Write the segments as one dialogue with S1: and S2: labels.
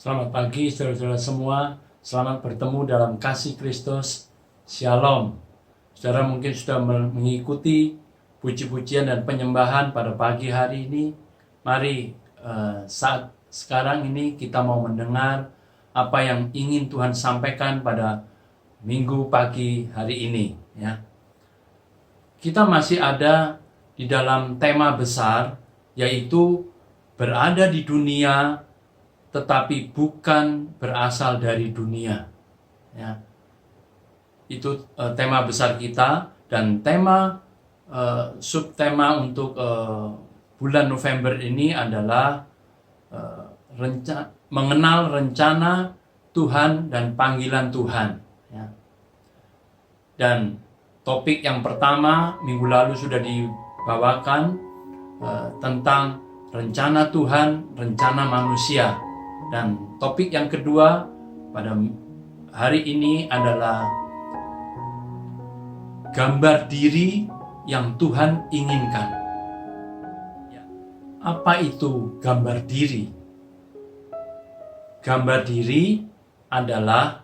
S1: Selamat pagi saudara-saudara semua. Selamat bertemu dalam kasih Kristus. Shalom. Saudara mungkin sudah mengikuti puji-pujian dan penyembahan pada pagi hari ini. Mari saat sekarang ini kita mau mendengar apa yang ingin Tuhan sampaikan pada minggu pagi hari ini, ya. Kita masih ada di dalam tema besar, yaitu berada di dunia tetapi bukan berasal dari dunia, ya. Itu tema besar kita, dan tema subtema untuk bulan November ini adalah mengenal rencana Tuhan dan panggilan Tuhan, ya. Dan topik yang pertama minggu lalu sudah dibawakan tentang rencana Tuhan, rencana manusia. Dan topik yang kedua pada hari ini adalah gambar diri yang Tuhan inginkan. Apa itu gambar diri? Gambar diri adalah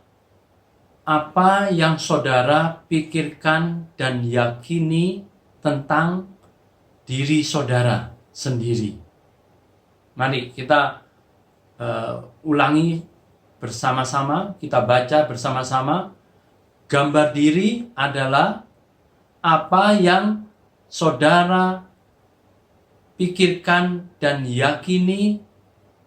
S1: apa yang saudara pikirkan dan yakini tentang diri saudara sendiri. Mari kita ulangi bersama-sama, kita baca bersama-sama. Gambar diri adalah apa yang saudara pikirkan dan yakini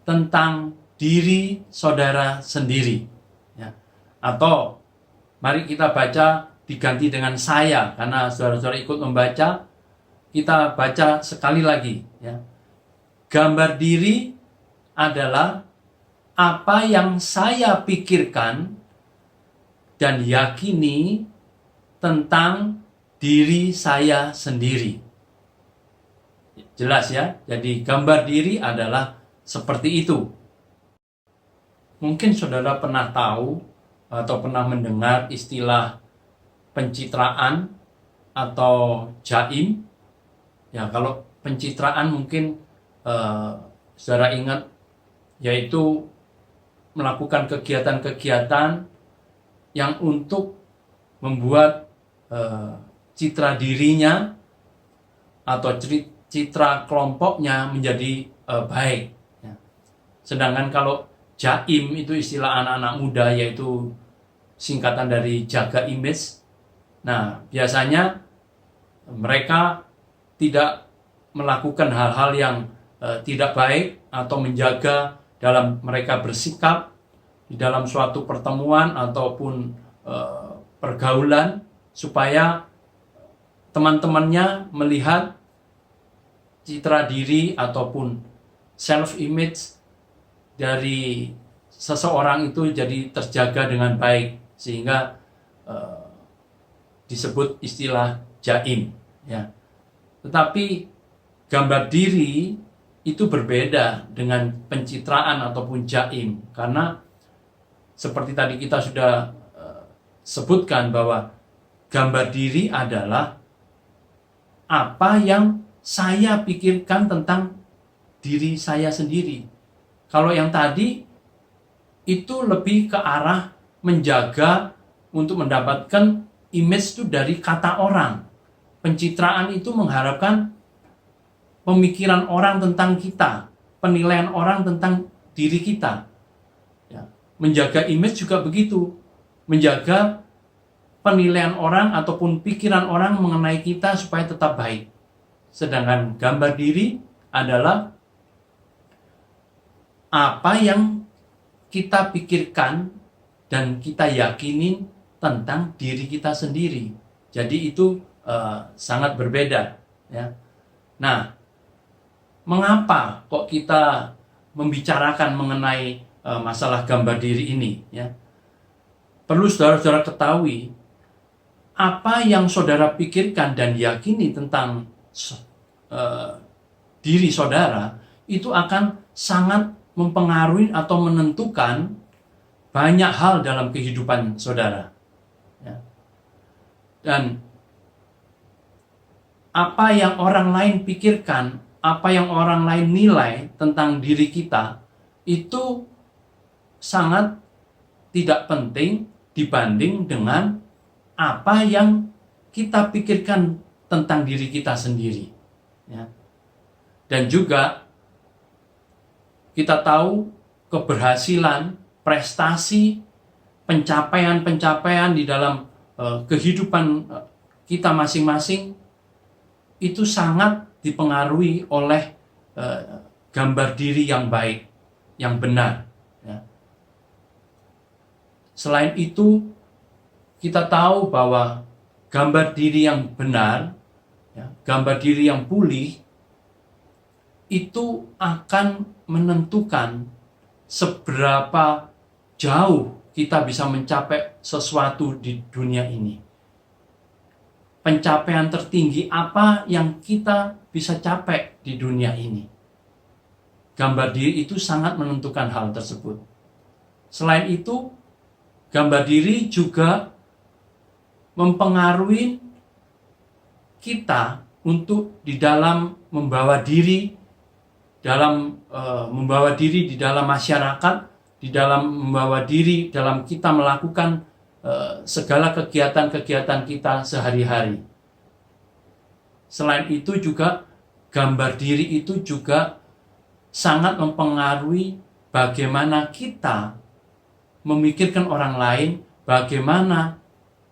S1: tentang diri saudara sendiri, ya. Atau mari kita baca diganti dengan saya, karena saudara-saudara ikut membaca. Kita baca sekali lagi, ya. Gambar diri adalah apa yang saya pikirkan dan yakini tentang diri saya sendiri. Jelas ya? Jadi gambar diri adalah seperti itu. Mungkin saudara pernah tahu atau pernah mendengar istilah pencitraan atau jaim. Ya, kalau pencitraan mungkin saudara ingat, yaitu melakukan kegiatan-kegiatan yang untuk membuat citra dirinya atau citra kelompoknya menjadi baik, ya. Sedangkan kalau jaim itu istilah anak-anak muda, yaitu singkatan dari jaga image. Nah, biasanya mereka tidak melakukan hal-hal yang tidak baik atau menjaga dalam mereka bersikap di dalam suatu pertemuan ataupun pergaulan, supaya teman-temannya melihat citra diri ataupun self image dari seseorang itu jadi terjaga dengan baik, sehingga disebut istilah jaim, ya. Tetapi gambar diri itu berbeda dengan pencitraan ataupun jaim, karena seperti tadi kita sudah sebutkan bahwa gambar diri adalah apa yang saya pikirkan tentang diri saya sendiri. Kalau yang tadi itu lebih ke arah menjaga untuk mendapatkan image itu dari kata orang. Pencitraan itu mengharapkan pemikiran orang tentang kita, penilaian orang tentang diri kita, ya. Menjaga image juga begitu, menjaga penilaian orang ataupun pikiran orang mengenai kita supaya tetap baik. Sedangkan gambar diri adalah apa yang kita pikirkan dan kita yakini tentang diri kita sendiri. Jadi itu sangat berbeda, ya. Nah, mengapa kok kita membicarakan mengenai masalah gambar diri ini, ya? Perlu saudara-saudara ketahui, apa yang saudara pikirkan dan yakini tentang diri saudara itu akan sangat mempengaruhi atau menentukan banyak hal dalam kehidupan saudara, ya. Dan apa yang orang lain pikirkan, apa yang orang lain nilai tentang diri kita, itu sangat tidak penting dibanding dengan apa yang kita pikirkan tentang diri kita sendiri. Ya. Dan juga kita tahu keberhasilan, prestasi, pencapaian-pencapaian di dalam kehidupan kita masing-masing itu sangat dipengaruhi oleh gambar diri yang baik, yang benar. Ya. Selain itu, kita tahu bahwa gambar diri yang benar, ya, gambar diri yang pulih, itu akan menentukan seberapa jauh kita bisa mencapai sesuatu di dunia ini. Pencapaian tertinggi apa yang kita bisa capai di dunia ini. Gambar diri itu sangat menentukan hal tersebut. Selain itu, gambar diri juga mempengaruhi kita untuk di dalam membawa diri di dalam masyarakat, di dalam membawa diri dalam kita melakukan segala kegiatan-kegiatan kita sehari-hari. Selain itu juga gambar diri itu juga sangat mempengaruhi bagaimana kita memikirkan orang lain, bagaimana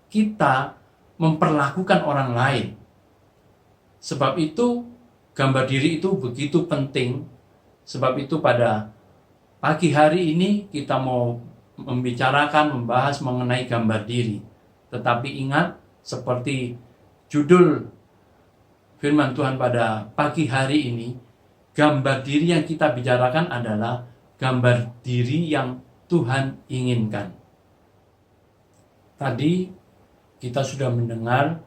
S1: kita memperlakukan orang lain. Sebab itu gambar diri itu begitu penting. Sebab itu pada pagi hari ini kita mau membahas mengenai gambar diri. Tetapi ingat, seperti judul firman Tuhan pada pagi hari ini, gambar diri yang kita bicarakan adalah gambar diri yang Tuhan inginkan. Tadi kita sudah mendengar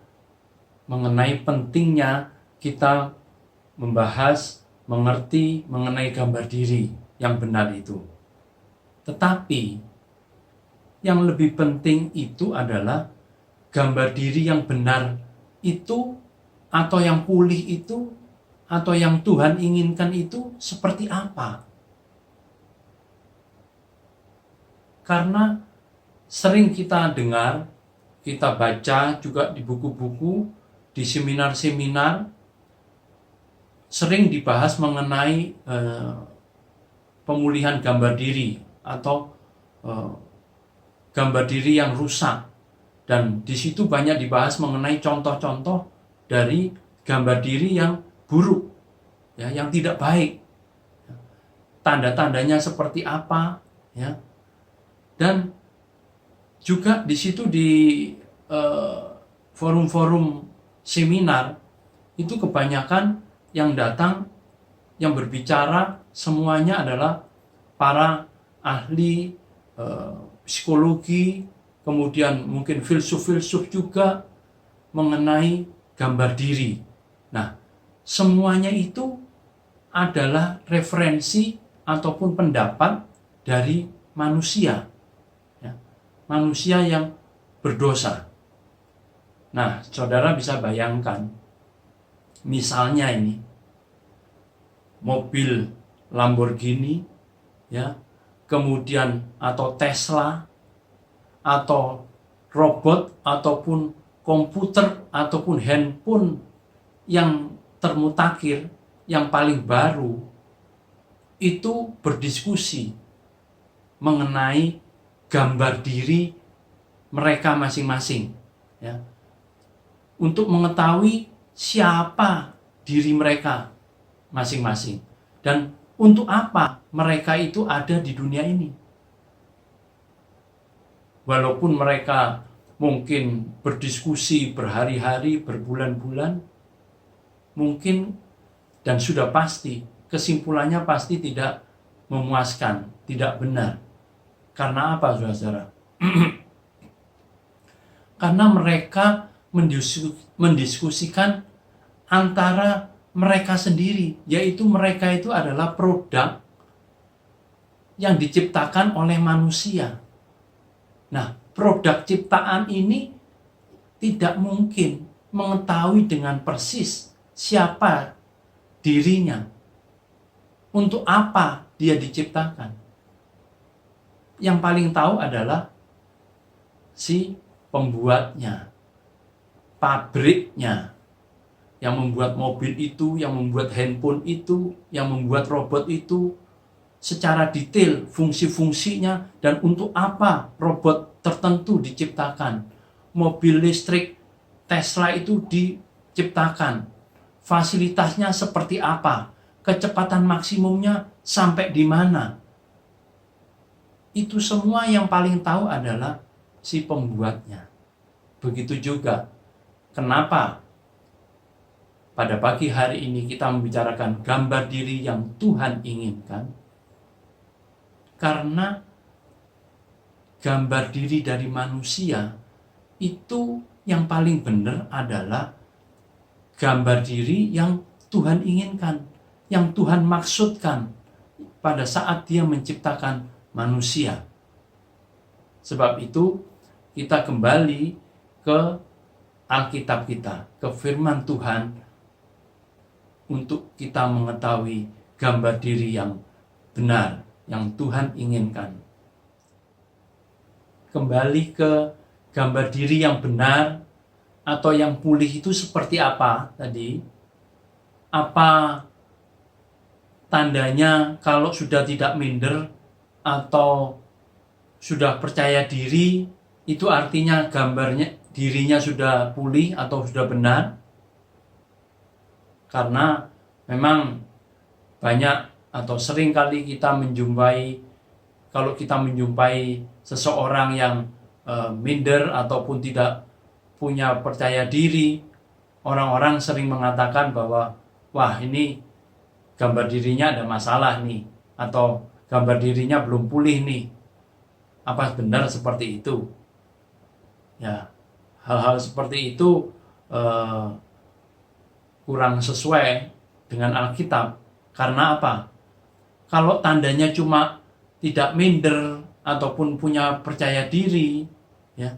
S1: mengenai pentingnya kita membahas, mengerti mengenai gambar diri yang benar itu. Tetapi yang lebih penting itu adalah gambar diri yang benar itu, atau yang pulih itu, atau yang Tuhan inginkan itu seperti apa. Karena sering kita dengar, kita baca juga di buku-buku, di seminar-seminar, sering dibahas mengenai pemulihan gambar diri atau gambar diri yang rusak. Dan di situ banyak dibahas mengenai contoh-contoh dari gambar diri yang buruk, ya, yang tidak baik. Tanda-tandanya seperti apa, ya. Dan juga di situ di forum-forum seminar itu kebanyakan yang datang, yang berbicara semuanya adalah para ahli psikologi, kemudian mungkin filsuf-filsuf juga mengenai gambar diri. Nah, semuanya itu adalah referensi ataupun pendapat dari manusia, ya, manusia yang berdosa. Nah, saudara bisa bayangkan, misalnya ini mobil Lamborghini, ya, kemudian atau Tesla, atau robot, ataupun komputer, ataupun handphone yang termutakhir, yang paling baru, itu berdiskusi mengenai gambar diri mereka masing-masing, ya, untuk mengetahui siapa diri mereka masing-masing dan untuk apa mereka itu ada di dunia ini. Walaupun mereka mungkin berdiskusi berhari-hari, berbulan-bulan, mungkin dan sudah pasti kesimpulannya pasti tidak memuaskan, tidak benar. Karena apa, saudara? Karena mereka mendiskusikan antara mereka sendiri, yaitu mereka itu adalah produk yang diciptakan oleh manusia. Nah, produk ciptaan ini tidak mungkin mengetahui dengan persis siapa dirinya, untuk apa dia diciptakan. yang paling tahu adalah si pembuatnya, pabriknya, yang membuat mobil itu, yang membuat handphone itu, yang membuat robot itu, secara detail fungsi-fungsinya dan untuk apa robot tertentu diciptakan. Mobil listrik Tesla itu diciptakan. Fasilitasnya seperti apa? Kecepatan maksimumnya sampai di mana? Itu semua yang paling tahu adalah si pembuatnya. Begitu juga kenapa pada pagi hari ini kita membicarakan gambar diri yang Tuhan inginkan. Karena gambar diri dari manusia itu yang paling benar adalah gambar diri yang Tuhan inginkan, yang Tuhan maksudkan pada saat Dia menciptakan manusia. Sebab itu kita kembali ke Alkitab kita, ke firman Tuhan, untuk kita mengetahui gambar diri yang benar yang Tuhan inginkan. Kembali ke gambar diri yang benar atau yang pulih itu seperti apa tadi? Apa tandanya kalau sudah tidak minder atau sudah percaya diri, itu artinya gambarnya dirinya sudah pulih atau sudah benar? Karena memang banyak atau sering kali kita menjumpai, kalau kita menjumpai seseorang yang minder ataupun tidak punya percaya diri, orang-orang sering mengatakan bahwa wah, ini gambar dirinya ada masalah nih, atau gambar dirinya belum pulih nih. Apa benar seperti itu? Ya, hal-hal seperti itu kurang sesuai dengan Alkitab. Karena apa? Kalau tandanya cuma tidak minder ataupun punya percaya diri, ya,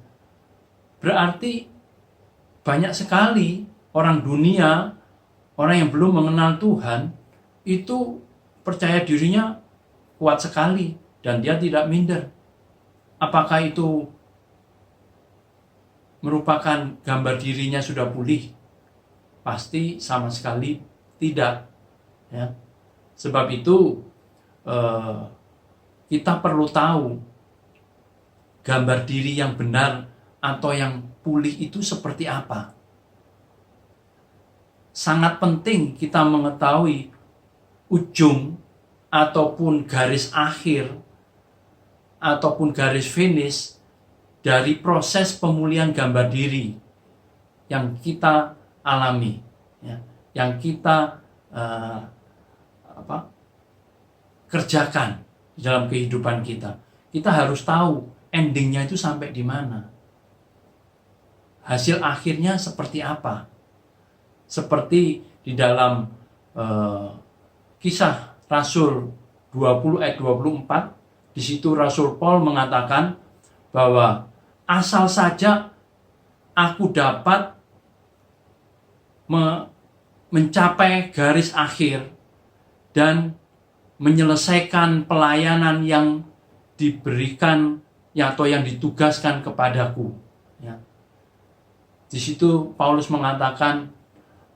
S1: berarti banyak sekali orang dunia, orang yang belum mengenal Tuhan, itu percaya dirinya kuat sekali dan dia tidak minder. Apakah itu merupakan gambar dirinya sudah pulih? Pasti sama sekali tidak. Ya. Sebab itu kita perlu tahu gambar diri yang benar atau yang pulih itu seperti apa. Sangat penting kita mengetahui ujung ataupun garis akhir ataupun garis finish dari proses pemulihan gambar diri yang kita alami, ya, yang kita kerjakan di dalam kehidupan kita. Kita harus tahu endingnya itu sampai di mana, hasil akhirnya seperti apa. Seperti di dalam Kisah Rasul 20 ayat 24, di situ Rasul Paul mengatakan bahwa asal saja aku dapat mencapai garis akhir dan menyelesaikan pelayanan yang diberikan atau yang ditugaskan kepadaku. Ya. Di situ Paulus mengatakan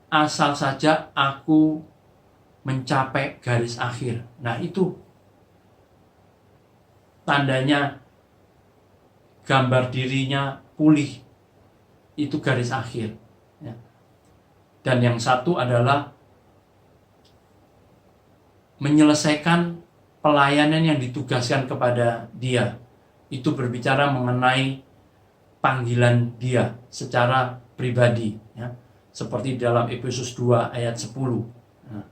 S1: asal saja aku mencapai garis akhir. Nah, itu tandanya gambar dirinya pulih. Itu garis akhir. Ya. Dan yang satu adalah menyelesaikan pelayanan yang ditugaskan kepada dia. Itu berbicara mengenai panggilan dia secara pribadi, ya. Seperti dalam Efesus 2 ayat 10. Nah,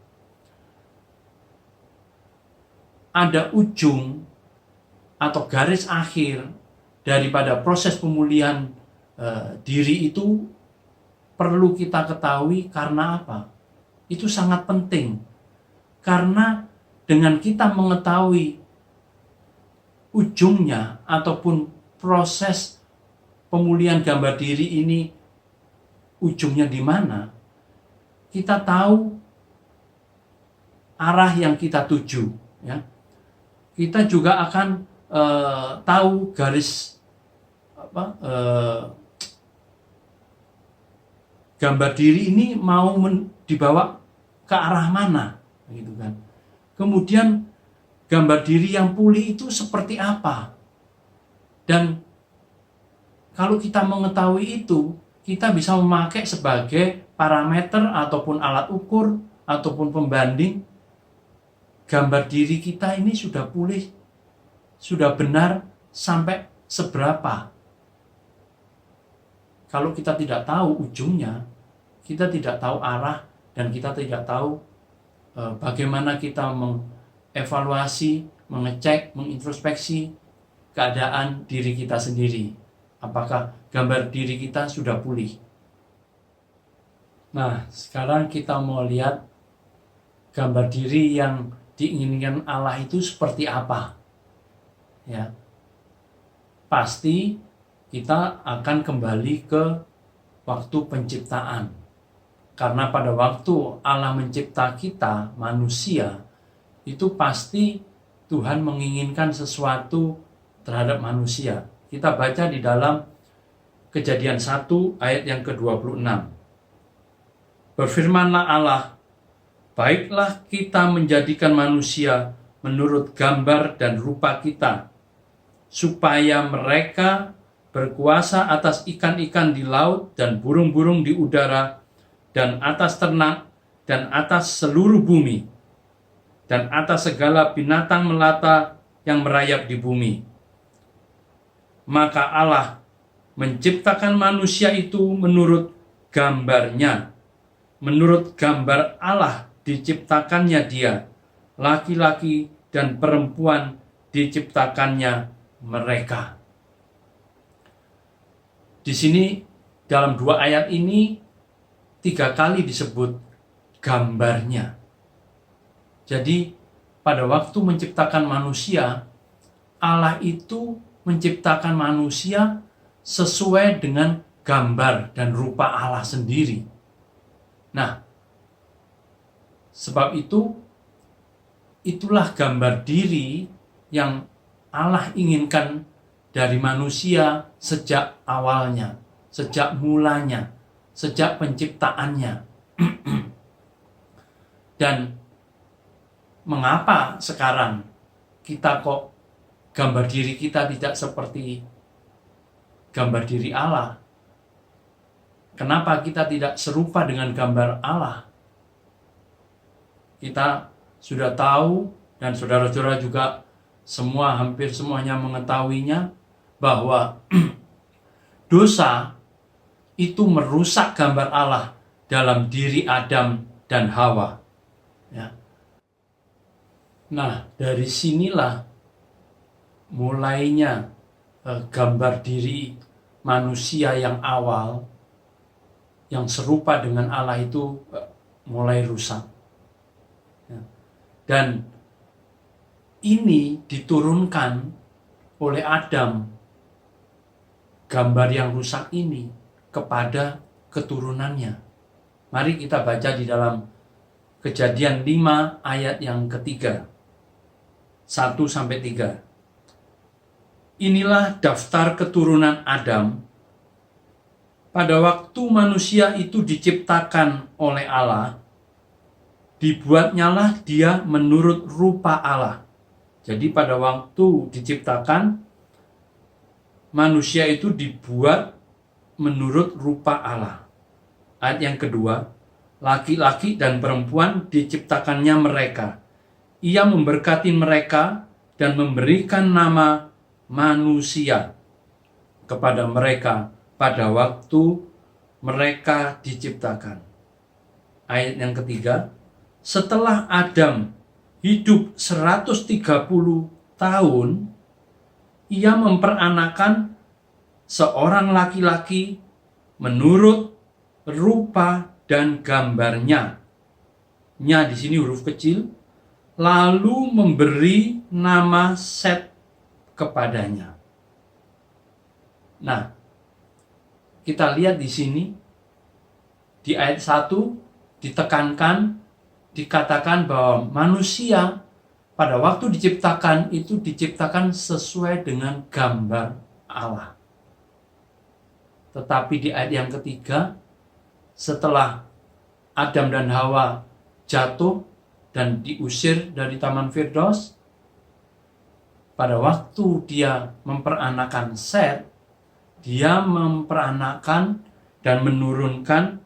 S1: ada ujung atau garis akhir daripada proses pemulihan diri itu perlu kita ketahui. Karena apa? Itu sangat penting. Karena dengan kita mengetahui ujungnya ataupun proses pemulihan gambar diri ini ujungnya di mana, kita tahu arah yang kita tuju, ya. Kita juga akan tahu garis gambar diri ini mau dibawa ke arah mana, gitu kan. Kemudian gambar diri yang pulih itu seperti apa? Dan kalau kita mengetahui itu, kita bisa memakai sebagai parameter ataupun alat ukur ataupun pembanding gambar diri kita ini sudah pulih, sudah benar sampai seberapa. Kalau kita tidak tahu ujungnya, kita tidak tahu arah, dan kita tidak tahu bagaimana kita mengevaluasi, mengecek, mengintrospeksi keadaan diri kita sendiri. Apakah gambar diri kita sudah pulih? Nah, sekarang kita mau lihat gambar diri yang diinginkan Allah itu seperti apa. Ya. Pasti kita akan kembali ke waktu penciptaan. Karena pada waktu Allah mencipta kita, manusia, itu pasti Tuhan menginginkan sesuatu terhadap manusia. Kita baca di dalam Kejadian 1 ayat yang ke-26. Berfirmanlah Allah, baiklah kita menjadikan manusia menurut gambar dan rupa kita, supaya mereka berkuasa atas ikan-ikan di laut dan burung-burung di udara, dan atas ternak, dan atas seluruh bumi, dan atas segala binatang melata yang merayap di bumi. Maka Allah menciptakan manusia itu menurut gambarnya. Menurut gambar Allah diciptakannya dia, laki-laki dan perempuan diciptakannya mereka. Di sini dalam 2 ayat ini 3 kali disebut gambarnya. Jadi pada waktu menciptakan manusia, Allah itu menciptakan manusia sesuai dengan gambar dan rupa Allah sendiri. Nah, sebab itulah gambar diri yang Allah inginkan dari manusia sejak awalnya, sejak mulanya, sejak penciptaannya. Dan mengapa sekarang kita kok gambar diri kita tidak seperti gambar diri Allah? Kenapa kita tidak serupa dengan gambar Allah? Kita sudah tahu, dan saudara-saudara juga hampir semuanya mengetahuinya, bahwa dosa itu merusak gambar Allah dalam diri Adam dan Hawa. Ya. Nah, dari sinilah mulainya gambar diri manusia yang awal, yang serupa dengan Allah itu mulai rusak. Ya. Dan ini diturunkan oleh Adam, gambar yang rusak ini, kepada keturunannya. Mari kita baca di dalam Kejadian 5 ayat yang ketiga, 1-3. Inilah daftar keturunan Adam pada waktu manusia itu diciptakan oleh Allah. Dibuatnyalah dia menurut rupa Allah. Jadi pada waktu diciptakan, manusia itu dibuat menurut rupa Allah. Ayat yang kedua, laki-laki dan perempuan diciptakannya mereka. Ia memberkati mereka dan memberikan nama manusia kepada mereka pada waktu mereka diciptakan. Ayat yang ketiga, setelah Adam hidup 130 tahun, ia memperanakan seorang laki-laki menurut rupa dan gambarnya. Nya di sini huruf kecil, lalu memberi nama Set kepadanya. Nah, kita lihat di sini di ayat 1 ditekankan, dikatakan bahwa manusia pada waktu diciptakan itu diciptakan sesuai dengan gambar Allah. Tetapi di ayat yang ketiga, setelah Adam dan Hawa jatuh dan diusir dari Taman Firdaus, pada waktu dia memperanakan Set, dia memperanakan dan menurunkan,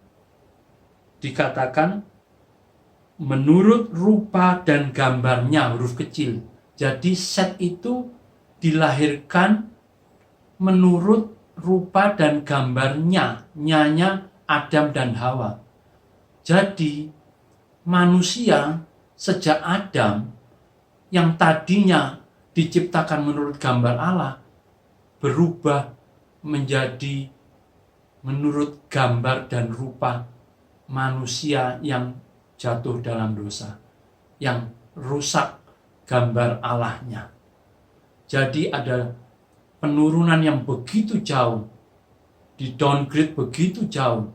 S1: dikatakan menurut rupa dan gambarnya, huruf kecil. Jadi Set itu dilahirkan menurut rupa dan gambarnya, nyanya Adam dan Hawa. Jadi manusia sejak Adam yang tadinya diciptakan menurut gambar Allah berubah menjadi menurut gambar dan rupa manusia yang jatuh dalam dosa, yang rusak gambar Allahnya. Jadi ada penurunan yang begitu jauh, di downgrade begitu jauh,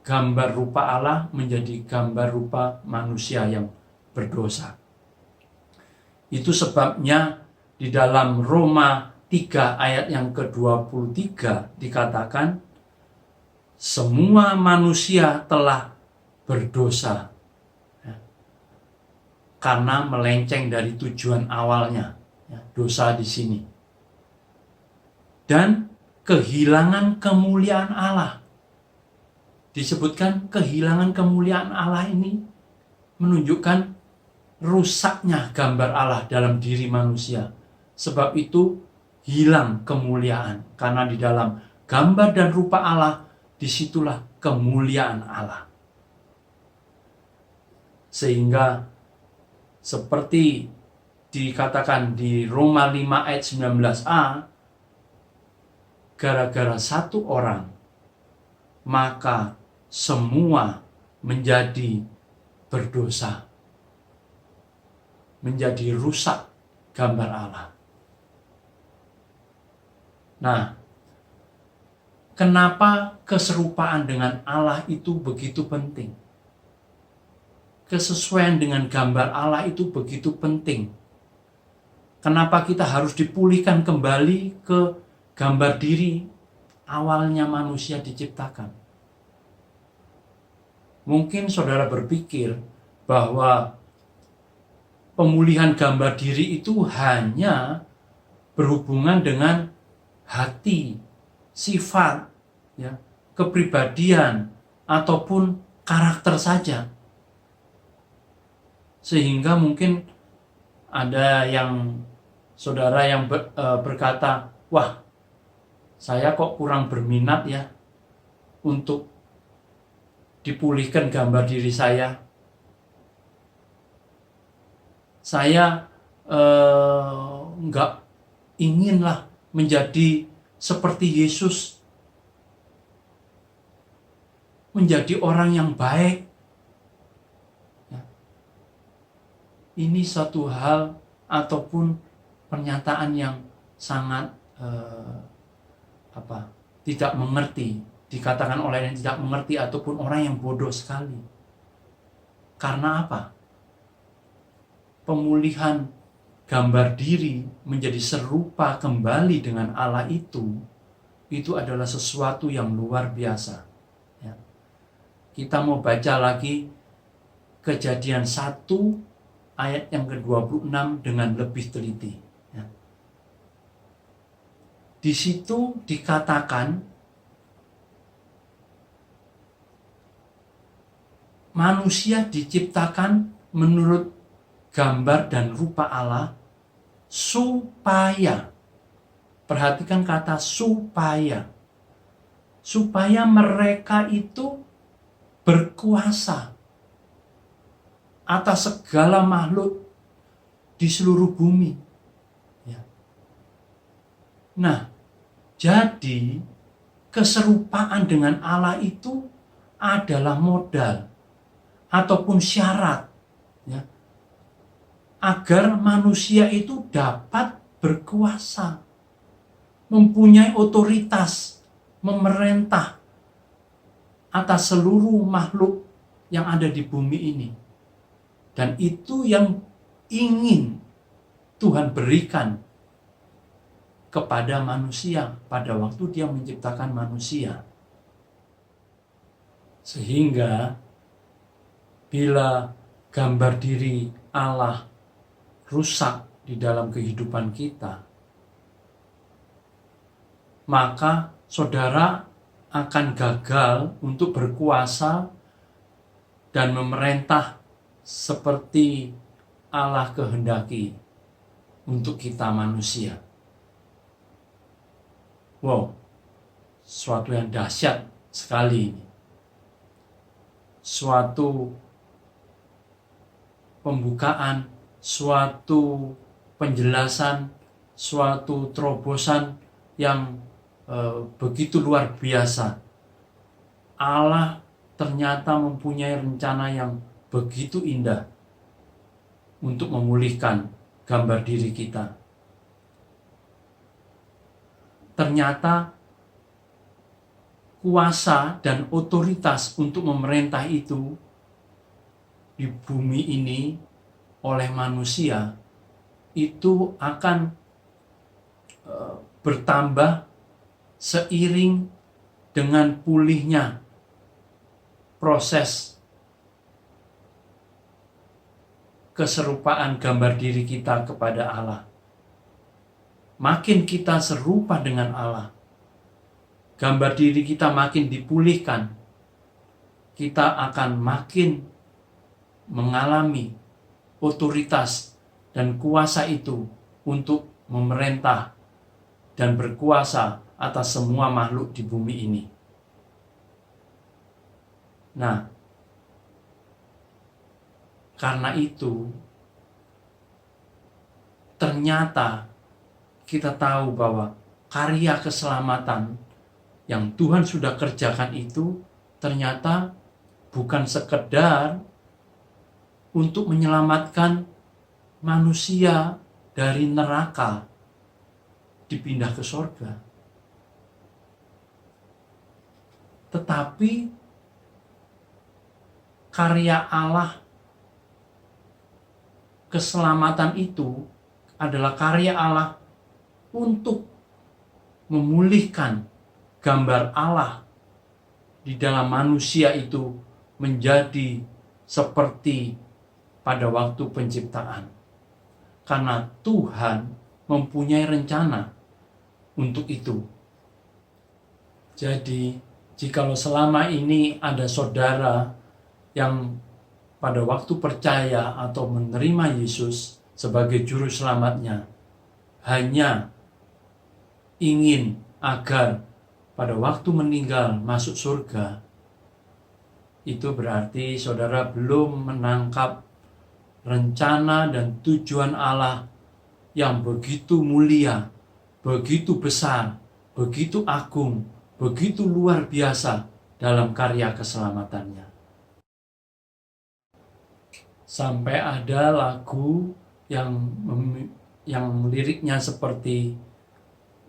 S1: gambar rupa Allah menjadi gambar rupa manusia yang berdosa. Itu sebabnya di dalam Roma 3 ayat yang ke-23 dikatakan, semua manusia telah berdosa karena melenceng dari tujuan awalnya, dosa di sini, dan kehilangan kemuliaan Allah. Disebutkan kehilangan kemuliaan Allah ini menunjukkan rusaknya gambar Allah dalam diri manusia. Sebab itu hilang kemuliaan, karena di dalam gambar dan rupa Allah disitulah kemuliaan Allah. Sehingga seperti dikatakan di Roma 5 ayat 19a, gara-gara satu orang maka semua menjadi berdosa, menjadi rusak gambar Allah. Nah, kenapa keserupaan dengan Allah itu begitu penting? Kesesuaian dengan gambar Allah itu begitu penting. Kenapa kita harus dipulihkan kembali ke gambar diri awalnya manusia diciptakan? Mungkin saudara berpikir bahwa pemulihan gambar diri itu hanya berhubungan dengan hati, sifat, kepribadian, ataupun karakter saja. Sehingga mungkin ada yang saudara yang berkata, wah, saya kok kurang berminat ya untuk dipulihkan gambar diri saya. Saya nggak inginlah menjadi seperti Yesus, menjadi orang yang baik. Ini suatu hal ataupun pernyataan yang sangat tidak mengerti, dikatakan oleh yang tidak mengerti ataupun orang yang bodoh sekali. Karena apa? Pemulihan gambar diri menjadi serupa kembali dengan Allah itu adalah sesuatu yang luar biasa. Kita mau baca lagi Kejadian 1 ayat yang ke-26 dengan lebih teliti. Di situ dikatakan manusia diciptakan menurut gambar dan rupa Allah supaya, perhatikan kata supaya mereka itu berkuasa atas segala makhluk di seluruh bumi. Nah, jadi keserupaan dengan Allah itu adalah modal ataupun syarat agar manusia itu dapat berkuasa, mempunyai otoritas, memerintah atas seluruh makhluk yang ada di bumi ini. Dan itu yang ingin Tuhan berikan kepada manusia pada waktu Dia menciptakan manusia. Sehingga bila gambar diri Allah rusak di dalam kehidupan kita, maka saudara akan gagal untuk berkuasa dan memerintah seperti Allah kehendaki untuk kita manusia. Wow, suatu yang dahsyat sekali ini. Suatu pembukaan, suatu penjelasan, suatu terobosan yang begitu luar biasa. Allah ternyata mempunyai rencana yang begitu indah untuk memulihkan gambar diri kita. Ternyata kuasa dan otoritas untuk memerintah itu di bumi ini oleh manusia itu akan bertambah seiring dengan pulihnya proses keserupaan gambar diri kita kepada Allah. Makin kita serupa dengan Allah, gambar diri kita makin dipulihkan, kita akan makin mengalami otoritas dan kuasa itu untuk memerintah dan berkuasa atas semua makhluk di bumi ini. Nah, karena itu ternyata kita tahu bahwa karya keselamatan yang Tuhan sudah kerjakan itu ternyata bukan sekedar untuk menyelamatkan manusia dari neraka dipindah ke surga, tetapi karya Allah keselamatan itu adalah karya Allah untuk memulihkan gambar Allah di dalam manusia itu menjadi seperti pada waktu penciptaan. Karena Tuhan mempunyai rencana untuk itu. Jadi, jikalau selama ini ada saudara yang pada waktu percaya atau menerima Yesus sebagai juru selamatnya hanya ingin agar pada waktu meninggal masuk surga, itu berarti saudara belum menangkap rencana dan tujuan Allah yang begitu mulia, begitu besar, begitu agung, begitu luar biasa dalam karya keselamatannya. Sampai ada lagu yang liriknya seperti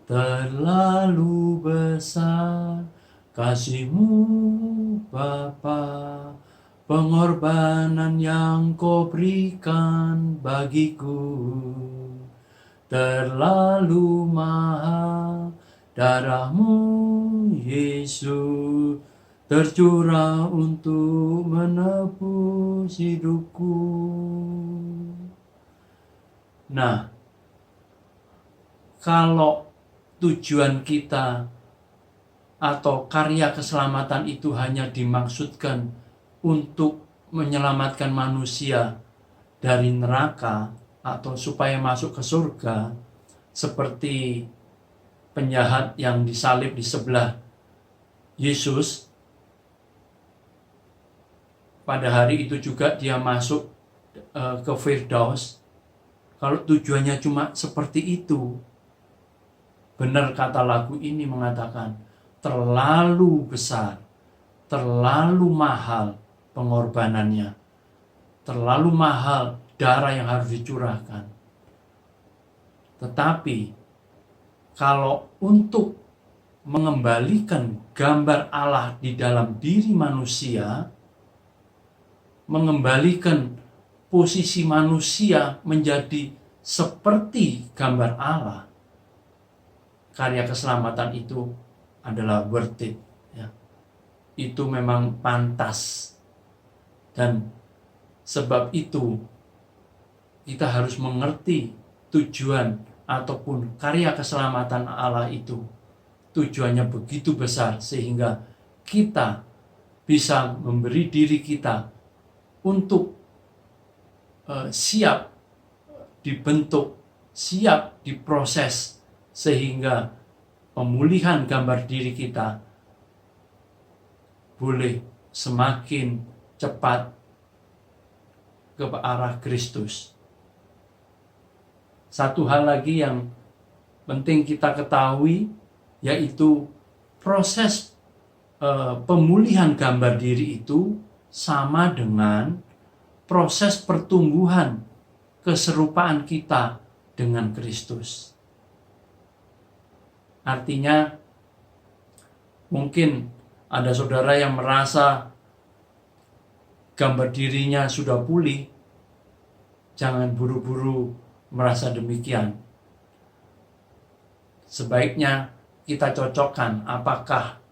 S1: terlalu besar kasih-Mu Bapa, pengorbanan yang Kau berikan bagiku, terlalu mahal darah-Mu Yesus tercurah untuk menebus hidupku. Nah, kalau tujuan kita atau karya keselamatan itu hanya dimaksudkan untuk menyelamatkan manusia dari neraka atau supaya masuk ke surga, seperti penjahat yang disalib di sebelah Yesus, pada hari itu juga dia masuk ke Firdaus. Kalau tujuannya cuma seperti itu, benar kata lagu ini mengatakan, terlalu besar, terlalu mahal pengorbanannya, terlalu mahal darah yang harus dicurahkan. Tetapi kalau untuk mengembalikan gambar Allah di dalam diri manusia, mengembalikan posisi manusia menjadi seperti gambar Allah, karya keselamatan itu adalah worth it, ya. Itu memang pantas. Dan sebab itu kita harus mengerti tujuan ataupun karya keselamatan Allah itu. Tujuannya begitu besar sehingga kita bisa memberi diri kita untuk siap dibentuk, siap diproses, sehingga pemulihan gambar diri kita boleh semakin cepat ke arah Kristus. Satu hal lagi yang penting kita ketahui, yaitu proses pemulihan gambar diri itu sama dengan proses pertumbuhan keserupaan kita dengan Kristus. Artinya, mungkin ada saudara yang merasa gambar dirinya sudah pulih. Jangan buru-buru merasa demikian. Sebaiknya kita cocokkan apakah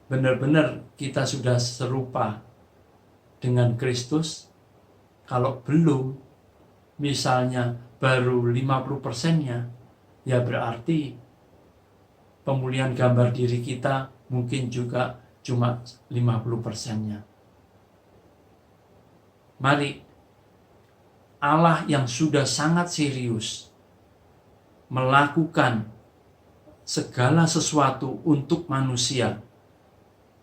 S1: benar-benar kita sudah serupa dengan Kristus. Kalau belum, misalnya baru 50%-nya, ya berarti pemulihan gambar diri kita mungkin juga cuma 50%-nya. Mari Allah yang sudah sangat serius melakukan segala sesuatu untuk manusia,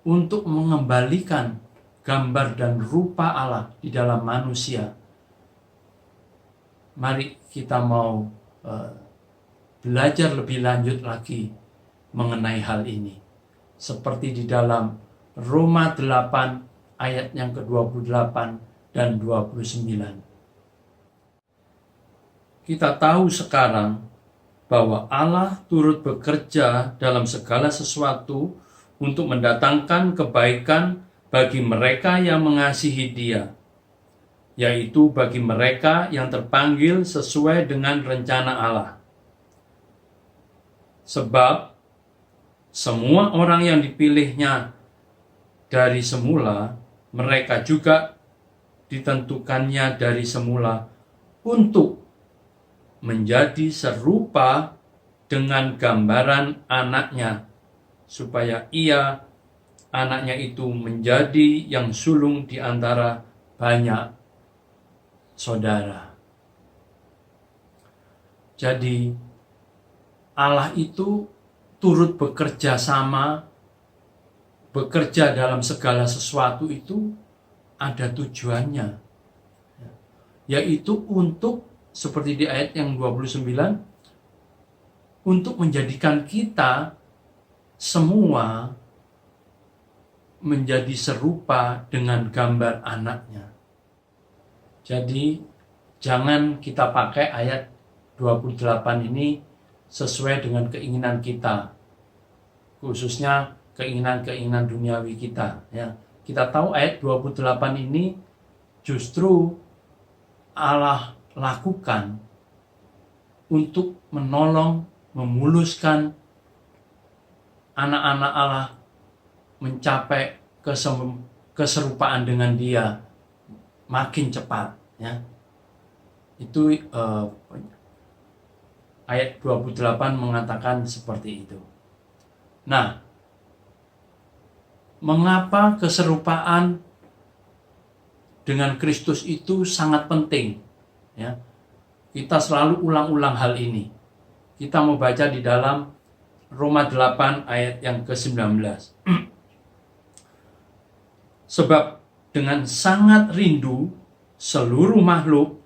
S1: untuk mengembalikan gambar dan rupa Allah di dalam manusia. Mari kita mau belajar lebih lanjut lagi mengenai hal ini. Seperti di dalam Roma 8 ayat yang ke-28 dan 29. Kita tahu sekarang bahwa Allah turut bekerja dalam segala sesuatu untuk mendatangkan kebaikan bagi mereka yang mengasihi Dia, yaitu bagi mereka yang terpanggil sesuai dengan rencana Allah. Sebab semua orang yang dipilihnya dari semula, mereka juga ditentukannya dari semula untuk menjadi serupa dengan gambaran anaknya, supaya ia, anaknya itu, menjadi yang sulung di antara banyak saudara. Jadi Allah itu turut bekerja sama, bekerja dalam segala sesuatu itu ada tujuannya, yaitu untuk, seperti di ayat yang 29, untuk menjadikan kita semua menjadi serupa dengan gambar anaknya. Jadi jangan kita pakai ayat 28 ini sesuai dengan keinginan kita, khususnya keinginan-keinginan duniawi kita, ya. Kita tahu ayat 28 ini justru Allah lakukan untuk menolong, memuluskan anak-anak Allah mencapai keserupaan dengan Dia makin cepat, ya. Itu ayat 28 mengatakan seperti itu. Nah, mengapa keserupaan dengan Kristus itu sangat penting? Ya, kita selalu ulang-ulang hal ini. Kita mau baca di dalam Roma 8 ayat yang ke-19. Sebab dengan sangat rindu seluruh makhluk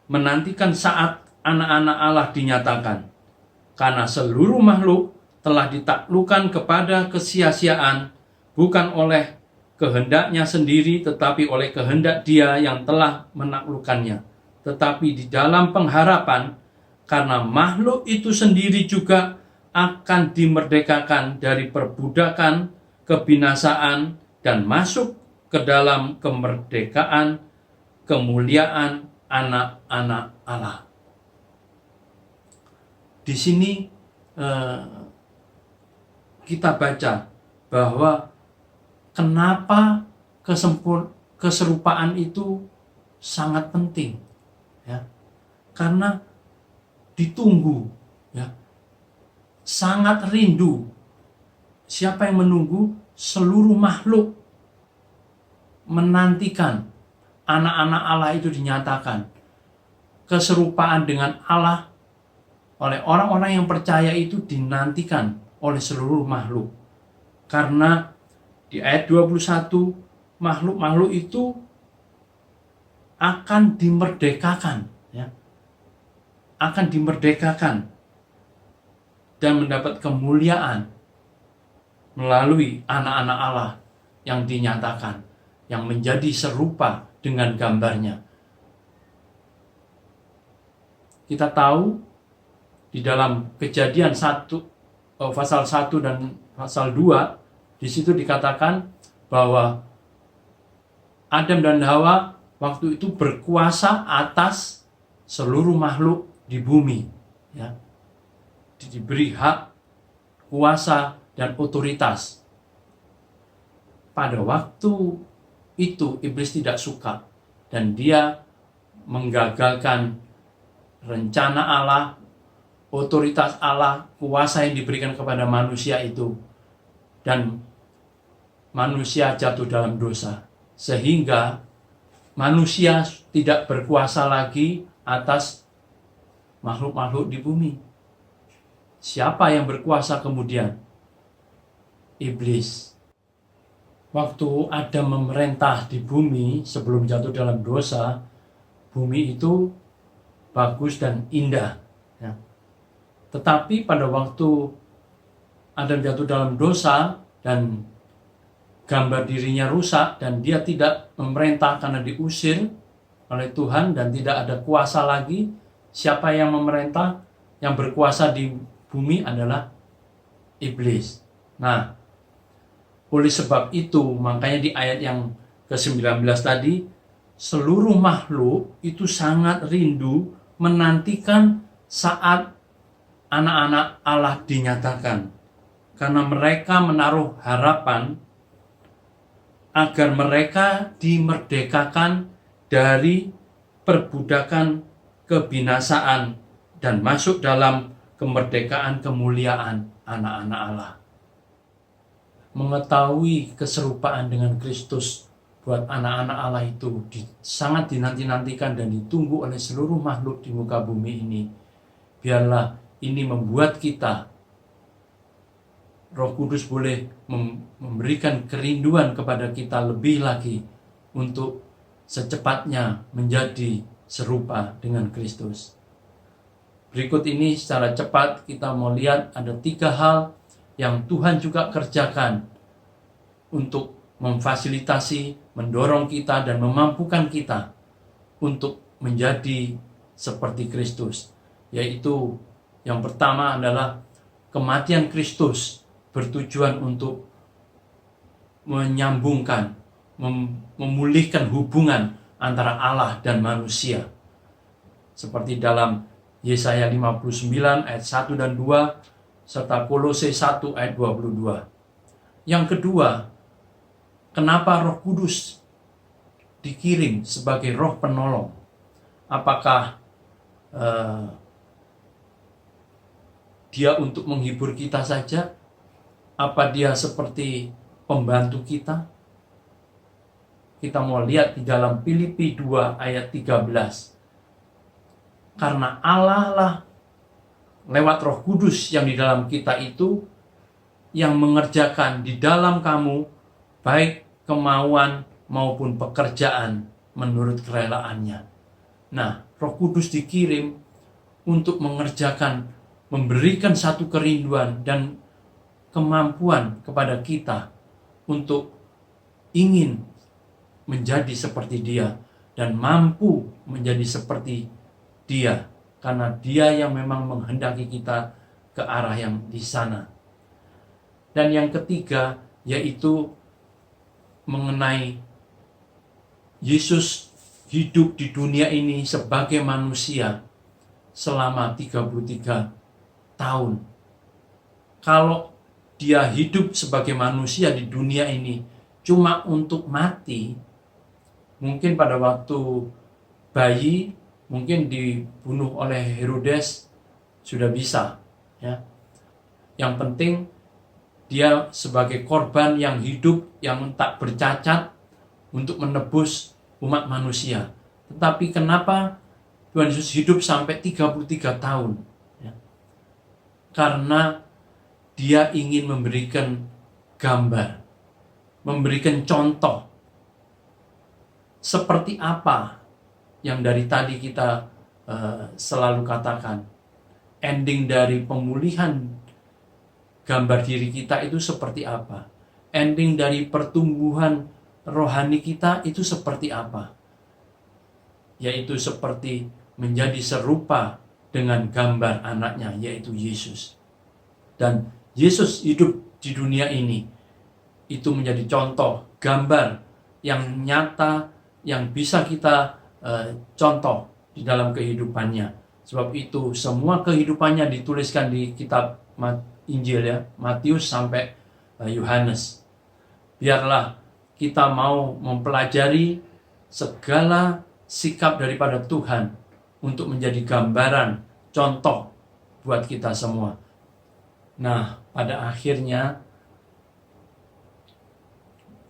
S1: menantikan saat anak-anak Allah dinyatakan, karena seluruh makhluk telah ditaklukkan kepada kesia-siaan, bukan oleh kehendaknya sendiri, tetapi oleh kehendak Dia yang telah menaklukkannya. Tetapi di dalam pengharapan, karena makhluk itu sendiri juga akan dimerdekakan dari perbudakan kebinasaan dan masuk ke dalam kemerdekaan kemuliaan anak-anak Allah. Di sini kita baca bahwa kenapa keserupaan itu sangat penting, ya, karena ditunggu, ya, sangat rindu. Siapa yang menunggu? Seluruh makhluk menantikan anak-anak Allah itu dinyatakan. Keserupaan dengan Allah oleh orang-orang yang percaya itu dinantikan oleh seluruh makhluk. Karena di ayat 21, makhluk-makhluk itu akan dimerdekakan, ya. Akan dimerdekakan dan mendapat kemuliaan melalui anak-anak Allah yang dinyatakan, yang menjadi serupa dengan gambarnya. Kita tahu di dalam Kejadian 1, pasal 1 dan pasal 2, di situ dikatakan bahwa Adam dan Hawa waktu itu berkuasa atas seluruh makhluk di bumi, ya. Diberi hak, kuasa, dan otoritas. Pada waktu itu iblis tidak suka dan dia menggagalkan rencana Allah, otoritas Allah, kuasa yang diberikan kepada manusia itu, dan manusia jatuh dalam dosa, sehingga manusia tidak berkuasa lagi atas makhluk-makhluk di bumi. Siapa yang berkuasa kemudian? Iblis. Waktu Adam memerintah di bumi sebelum jatuh dalam dosa, bumi itu bagus dan indah, ya. Tetapi pada waktu Adam jatuh dalam dosa dan gambar dirinya rusak dan dia tidak memerintah karena diusir oleh Tuhan dan tidak ada kuasa lagi, siapa yang memerintah? Yang berkuasa di bumi adalah iblis. Nah, oleh sebab itu, makanya di ayat yang ke-19 tadi, seluruh makhluk itu sangat rindu menantikan saat anak-anak Allah dinyatakan. Karena mereka menaruh harapan agar mereka dimerdekakan dari perbudakan kebinasaan dan masuk dalam kemerdekaan kemuliaan anak-anak Allah. Mengetahui keserupaan dengan Kristus buat anak-anak Allah itu sangat dinanti-nantikan dan ditunggu oleh seluruh makhluk di muka bumi ini. Biarlah ini membuat kita, Roh Kudus boleh memberikan kerinduan kepada kita lebih lagi untuk secepatnya menjadi serupa dengan Kristus. Berikut ini secara cepat kita mau lihat ada 3 hal yang Tuhan juga kerjakan untuk memfasilitasi, mendorong kita dan memampukan kita untuk menjadi seperti Kristus. Yaitu yang pertama adalah kematian Kristus bertujuan untuk menyambungkan, memulihkan hubungan antara Allah dan manusia. Seperti dalam Yesaya 59 ayat 1 dan 2 serta Kolose 1 ayat 22. Yang kedua, kenapa Roh Kudus dikirim sebagai roh penolong? Apakah dia untuk menghibur kita saja? Apa dia seperti pembantu kita? Kita mau lihat di dalam Filipi 2 ayat 13. Karena Allah lah lewat Roh Kudus yang di dalam kita itu yang mengerjakan di dalam kamu baik kemauan maupun pekerjaan menurut kerelaannya. Nah, Roh Kudus dikirim untuk mengerjakan, memberikan satu kerinduan dan kemampuan kepada kita untuk ingin menjadi seperti Dia dan mampu menjadi seperti Dia, karena Dia yang memang menghendaki kita ke arah yang di sana. Dan yang ketiga yaitu mengenai Yesus hidup di dunia ini sebagai manusia selama 33 tahun. Kalau dia hidup sebagai manusia di dunia ini cuma untuk mati, mungkin pada waktu bayi mungkin dibunuh oleh Herodes sudah bisa, ya. Yang penting dia sebagai korban yang hidup, yang tak bercacat untuk menebus umat manusia. Tetapi kenapa Tuhan Yesus hidup sampai 33 tahun? Ya. Karena dia ingin memberikan gambar, memberikan contoh seperti apa yang dari tadi kita selalu katakan. Ending dari pemulihan gambar diri kita itu seperti apa? Ending dari pertumbuhan rohani kita itu seperti apa? Yaitu seperti menjadi serupa dengan gambar anaknya, yaitu Yesus. Dan Yesus hidup di dunia ini, itu menjadi contoh, gambar yang nyata, yang bisa kita contoh di dalam kehidupannya. Sebab itu semua kehidupannya dituliskan di kitab Injil, ya, Matius sampai Yohanes. Biarlah kita mau mempelajari segala sikap daripada Tuhan untuk menjadi gambaran, contoh buat kita semua. Nah, pada akhirnya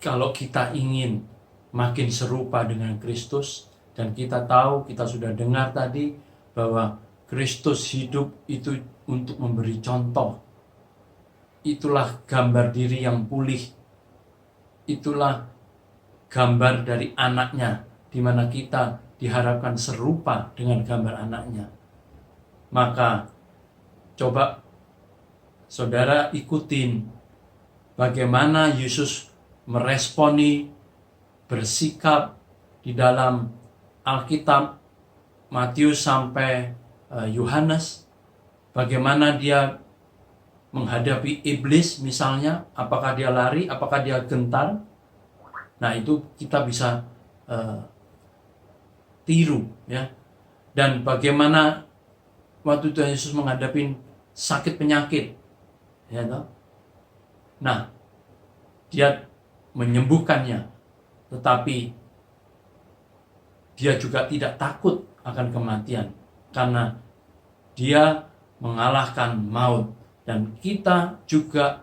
S1: kalau kita ingin makin serupa dengan Kristus, dan kita tahu, kita sudah dengar tadi bahwa Kristus hidup itu untuk memberi contoh. Itulah gambar diri yang pulih. Itulah gambar dari anaknya, di mana kita diharapkan serupa dengan gambar anaknya. Maka coba saudara ikutin bagaimana Yesus meresponi, bersikap di dalam Alkitab Matius sampai Yohanes. Bagaimana dia menghadapi iblis misalnya, apakah dia lari, apakah dia gentar. Nah, itu kita bisa tiru, ya. Dan bagaimana waktu Tuhan Yesus menghadapi sakit penyakit, ya toh? Nah, dia menyembuhkannya, tetapi dia juga tidak takut akan kematian, karena dia mengalahkan maut. Dan kita juga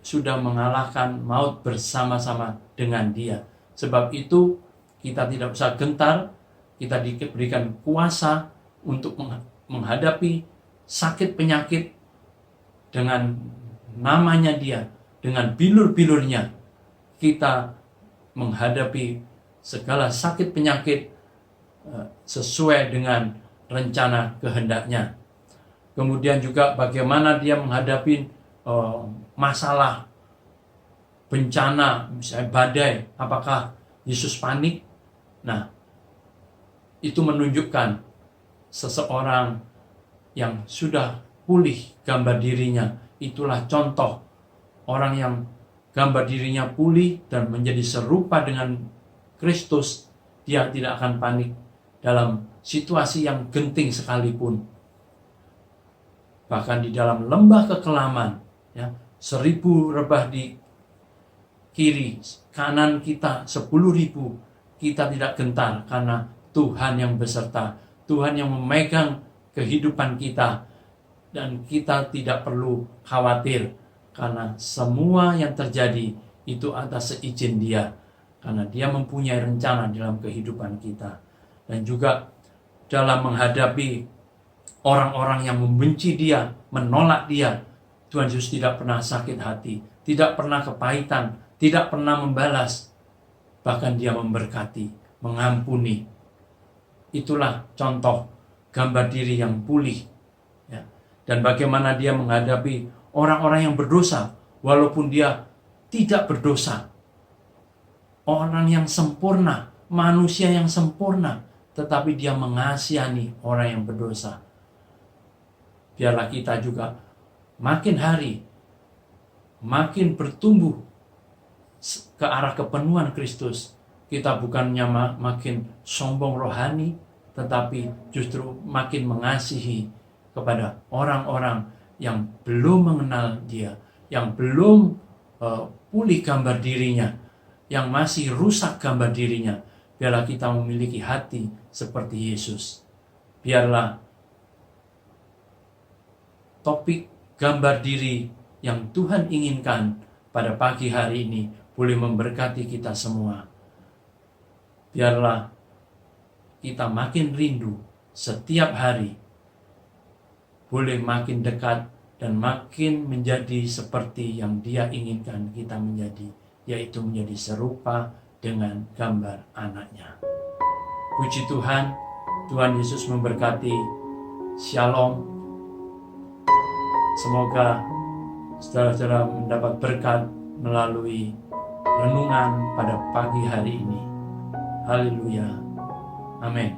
S1: sudah mengalahkan maut bersama-sama dengan dia. Sebab itu kita tidak usah gentar, kita diberikan kuasa untuk menghadapi sakit penyakit dengan namanya dia, dengan bilur-bilurnya. Kita menghadapi segala sakit penyakit sesuai dengan rencana kehendaknya. Kemudian juga bagaimana dia menghadapi masalah bencana, misalnya badai. Apakah Yesus panik? Nah, itu menunjukkan seseorang yang sudah pulih gambar dirinya. Itulah contoh orang yang gambar dirinya pulih dan menjadi serupa dengan Kristus. Dia tidak akan panik dalam situasi yang genting sekalipun. Bahkan di dalam lembah kekelaman, ya, 1000 rebah di kiri, kanan kita 10.000, kita tidak gentar karena Tuhan yang beserta, Tuhan yang memegang kehidupan kita, dan kita tidak perlu khawatir karena semua yang terjadi itu atas seizin Dia, karena Dia mempunyai rencana dalam kehidupan kita. Dan juga dalam menghadapi orang-orang yang membenci Dia, menolak Dia, Tuhan Yesus tidak pernah sakit hati, tidak pernah kepahitan, tidak pernah membalas. Bahkan Dia memberkati, mengampuni. Itulah contoh gambar diri yang pulih, ya. Dan bagaimana Dia menghadapi orang-orang yang berdosa, walaupun Dia tidak berdosa. Orang yang sempurna, manusia yang sempurna, tetapi Dia mengasihani orang yang berdosa. Biarlah kita juga makin hari makin bertumbuh ke arah kepenuhan Kristus, kita bukannya makin sombong rohani, tetapi justru makin mengasihi kepada orang-orang yang belum mengenal Dia, yang belum pulih gambar dirinya, yang masih rusak gambar dirinya. Biarlah kita memiliki hati seperti Yesus. Biarlah topik gambar diri yang Tuhan inginkan pada pagi hari ini boleh memberkati kita semua. Biarlah kita makin rindu setiap hari, boleh makin dekat dan makin menjadi seperti yang Dia inginkan kita menjadi, yaitu menjadi serupa dengan gambar anaknya. Puji Tuhan, Tuhan Yesus memberkati. Shalom. Semoga saudara-saudara mendapat berkat melalui renungan pada pagi hari ini. Haleluya. Amin.